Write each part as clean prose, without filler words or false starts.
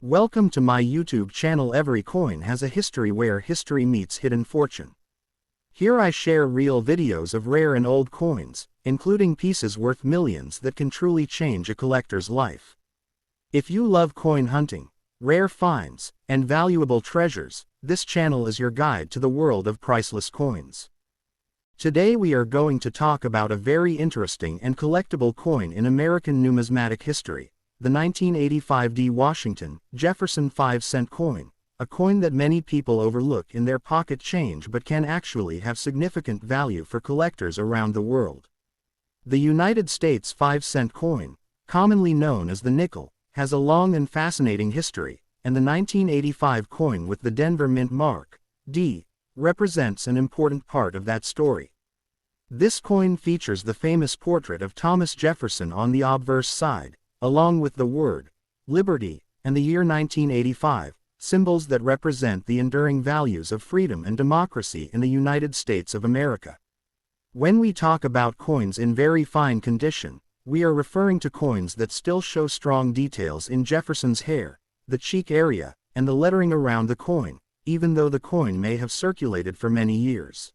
Welcome to my YouTube channel. Every coin has a history where history meets hidden fortune. Here I share real videos of rare and old coins, including pieces worth millions that can truly change a collector's life. If you love coin hunting, rare finds, and valuable treasures, this channel is your guide to the world of priceless coins. Today we are going to talk about a very interesting and collectible coin in American numismatic history. The 1985 D. Washington, Jefferson 5-cent coin, a coin that many people overlook in their pocket change but can actually have significant value for collectors around the world. The United States 5-cent coin, commonly known as the nickel, has a long and fascinating history, and the 1985 coin with the Denver Mint mark, D, represents an important part of that story. This coin features the famous portrait of Thomas Jefferson on the obverse side, along with the word liberty and the year 1985, symbols that represent the enduring values of freedom and democracy in the United States of America. When we talk about coins in very fine condition, we are referring to coins that still show strong details in Jefferson's hair, the cheek area, and the lettering around the coin, even though the coin may have circulated for many years.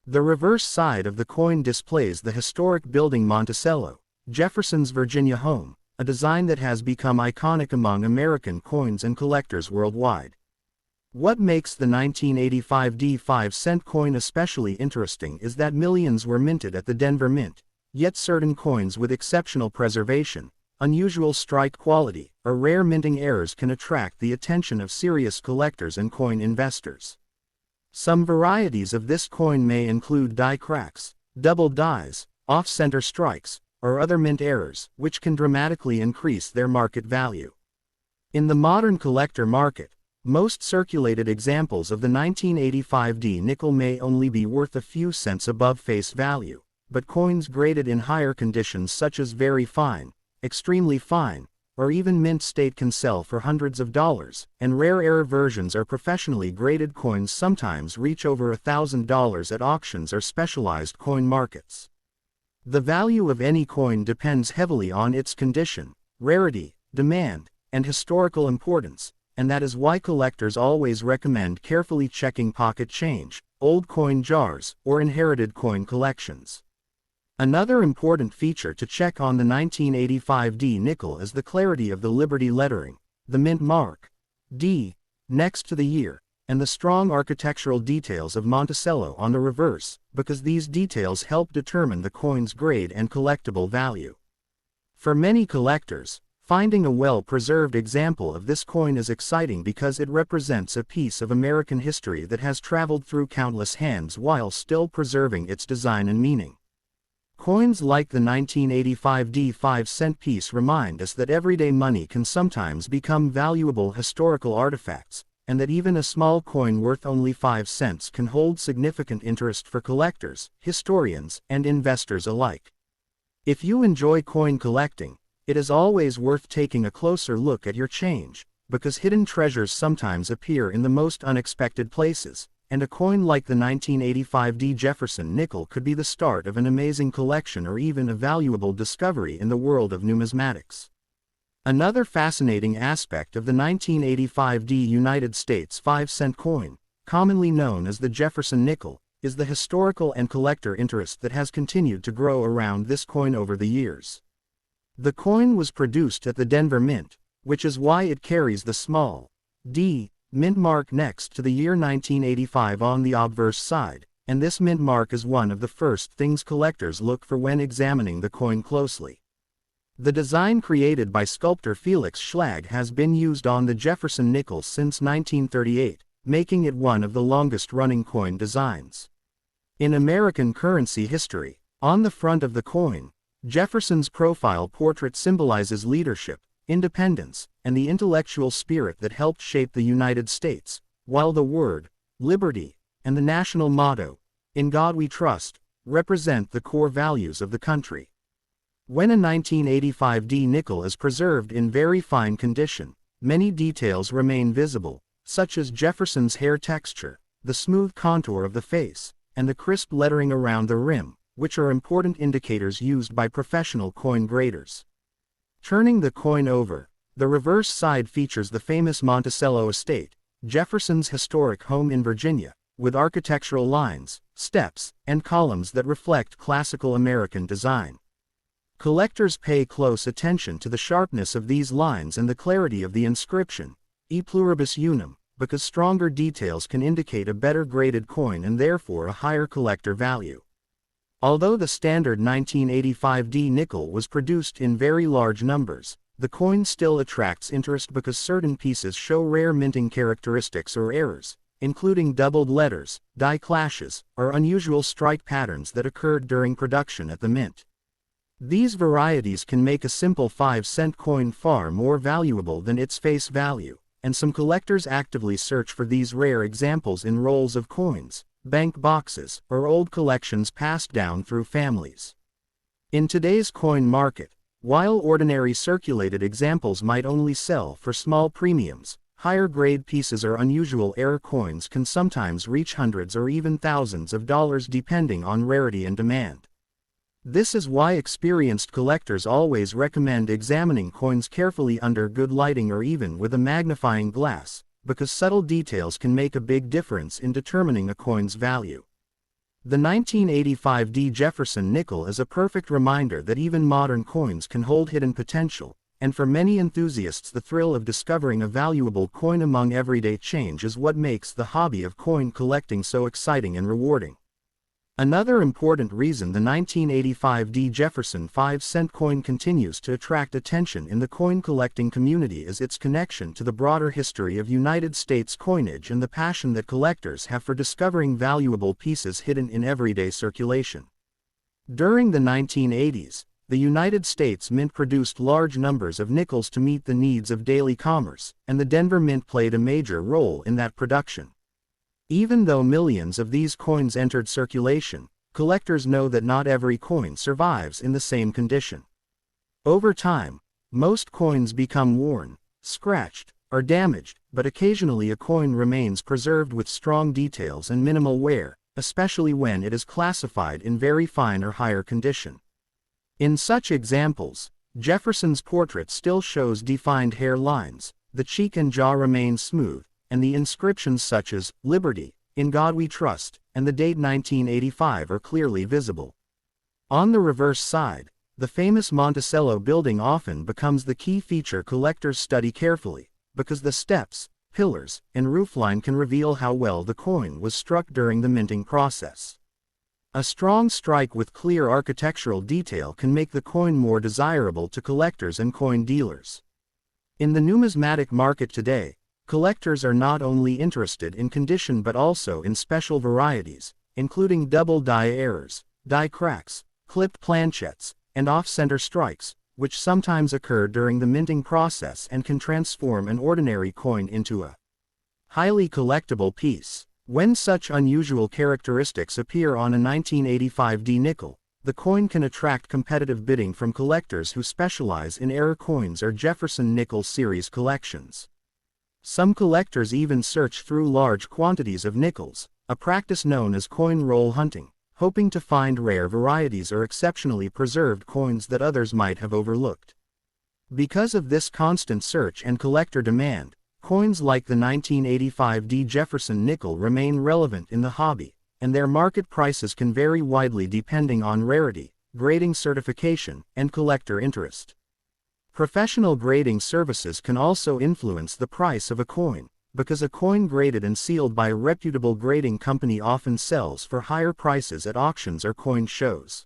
The reverse side of the coin displays the historic building Monticello, Jefferson's Virginia home, a design that has become iconic among American coins and collectors worldwide. What makes the 1985 D 5-cent coin especially interesting is that millions were minted at the Denver Mint, yet certain coins with exceptional preservation, unusual strike quality, or rare minting errors can attract the attention of serious collectors and coin investors. Some varieties of this coin may include die cracks, double dies, off-center strikes, or other mint errors, which can dramatically increase their market value. In the modern collector market, most circulated examples of the 1985 D nickel may only be worth a few cents above face value, but coins graded in higher conditions such as very fine, extremely fine, or even mint state can sell for hundreds of dollars, and rare error versions or professionally graded coins sometimes reach over $1,000 at auctions or specialized coin markets. The value of any coin depends heavily on its condition, rarity, demand, and historical importance, and that is why collectors always recommend carefully checking pocket change, old coin jars, or inherited coin collections. Another important feature to check on the 1985 D nickel is the clarity of the Liberty lettering, the mint mark, D, next to the year, and the strong architectural details of Monticello on the reverse, because these details help determine the coin's grade and collectible value. For many collectors, finding a well-preserved example of this coin is exciting because it represents a piece of American history that has traveled through countless hands while still preserving its design and meaning. Coins like the 1985 D 5-cent piece remind us that everyday money can sometimes become valuable historical artifacts, and that even a small coin worth only 5 cents can hold significant interest for collectors, historians, and investors alike. If you enjoy coin collecting, it is always worth taking a closer look at your change, because hidden treasures sometimes appear in the most unexpected places, and a coin like the 1985 D Jefferson nickel could be the start of an amazing collection or even a valuable discovery in the world of numismatics. Another fascinating aspect of the 1985 D United States 5-cent coin, commonly known as the Jefferson Nickel, is the historical and collector interest that has continued to grow around this coin over the years. The coin was produced at the Denver Mint, which is why it carries the small D mint mark next to the year 1985 on the obverse side, and this mint mark is one of the first things collectors look for when examining the coin closely. The design created by sculptor Felix Schlag has been used on the Jefferson nickel since 1938, making it one of the longest-running coin designs. In American currency history, on the front of the coin, Jefferson's profile portrait symbolizes leadership, independence, and the intellectual spirit that helped shape the United States, while the word liberty and the national motto, "In God We Trust," represent the core values of the country. When a 1985 D nickel is preserved in very fine condition, many details remain visible, such as Jefferson's hair texture, the smooth contour of the face, and the crisp lettering around the rim, which are important indicators used by professional coin graders. Turning the coin over, The reverse side features the famous Monticello estate, Jefferson's historic home in Virginia, with architectural lines, steps, and columns that reflect classical American design. Collectors pay close attention to the sharpness of these lines and the clarity of the inscription, E pluribus unum, because stronger details can indicate a better graded coin and therefore a higher collector value. Although the standard 1985D nickel was produced in very large numbers, the coin still attracts interest because certain pieces show rare minting characteristics or errors, including doubled letters, die clashes, or unusual strike patterns that occurred during production at the mint. These varieties can make a simple 5-cent coin far more valuable than its face value, and some collectors actively search for these rare examples in rolls of coins, bank boxes, or old collections passed down through families. In today's coin market, while ordinary circulated examples might only sell for small premiums, higher grade pieces or unusual error coins can sometimes reach hundreds or even thousands of dollars depending on rarity and demand. This is why experienced collectors always recommend examining coins carefully under good lighting or even with a magnifying glass, because subtle details can make a big difference in determining a coin's value. The 1985D Jefferson Nickel is a perfect reminder that even modern coins can hold hidden potential, and for many enthusiasts the thrill of discovering a valuable coin among everyday change is what makes the hobby of coin collecting so exciting and rewarding. Another important reason the 1985D Jefferson 5-cent coin continues to attract attention in the coin collecting community is its connection to the broader history of United States coinage and the passion that collectors have for discovering valuable pieces hidden in everyday circulation. During the 1980s, the United States Mint produced large numbers of nickels to meet the needs of daily commerce, and the Denver Mint played a major role in that production. Even though millions of these coins entered circulation, collectors know that not every coin survives in the same condition. Over time, most coins become worn, scratched, or damaged, but occasionally a coin remains preserved with strong details and minimal wear, especially when it is classified in very fine or higher condition. In such examples, Jefferson's portrait still shows defined hair lines, the cheek and jaw remain smooth, and the inscriptions such as, "Liberty, in God We Trust," and the date 1985 are clearly visible. On the reverse side, the famous Monticello building often becomes the key feature collectors study carefully, because the steps, pillars, and roofline can reveal how well the coin was struck during the minting process. A strong strike with clear architectural detail can make the coin more desirable to collectors and coin dealers. In the numismatic market today, collectors are not only interested in condition but also in special varieties, including double die errors, die cracks, clipped planchettes, and off-center strikes, which sometimes occur during the minting process and can transform an ordinary coin into a highly collectible piece. When such unusual characteristics appear on a 1985D nickel, the coin can attract competitive bidding from collectors who specialize in error coins or Jefferson Nickel series collections. Some collectors even search through large quantities of nickels, a practice known as coin roll hunting, hoping to find rare varieties or exceptionally preserved coins that others might have overlooked. Because of this constant search and collector demand, coins like the 1985D Jefferson Nickel remain relevant in the hobby, and their market prices can vary widely depending on rarity, grading certification, and collector interest. Professional grading services can also influence the price of a coin, because a coin graded and sealed by a reputable grading company often sells for higher prices at auctions or coin shows.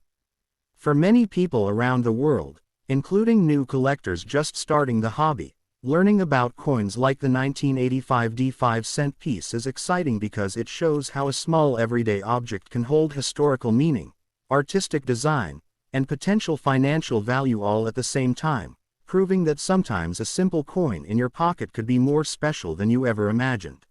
For many people around the world, including new collectors just starting the hobby, learning about coins like the 1985D 5-cent piece is exciting because it shows how a small everyday object can hold historical meaning, artistic design, and potential financial value all at the same time, proving that sometimes a simple coin in your pocket could be more special than you ever imagined.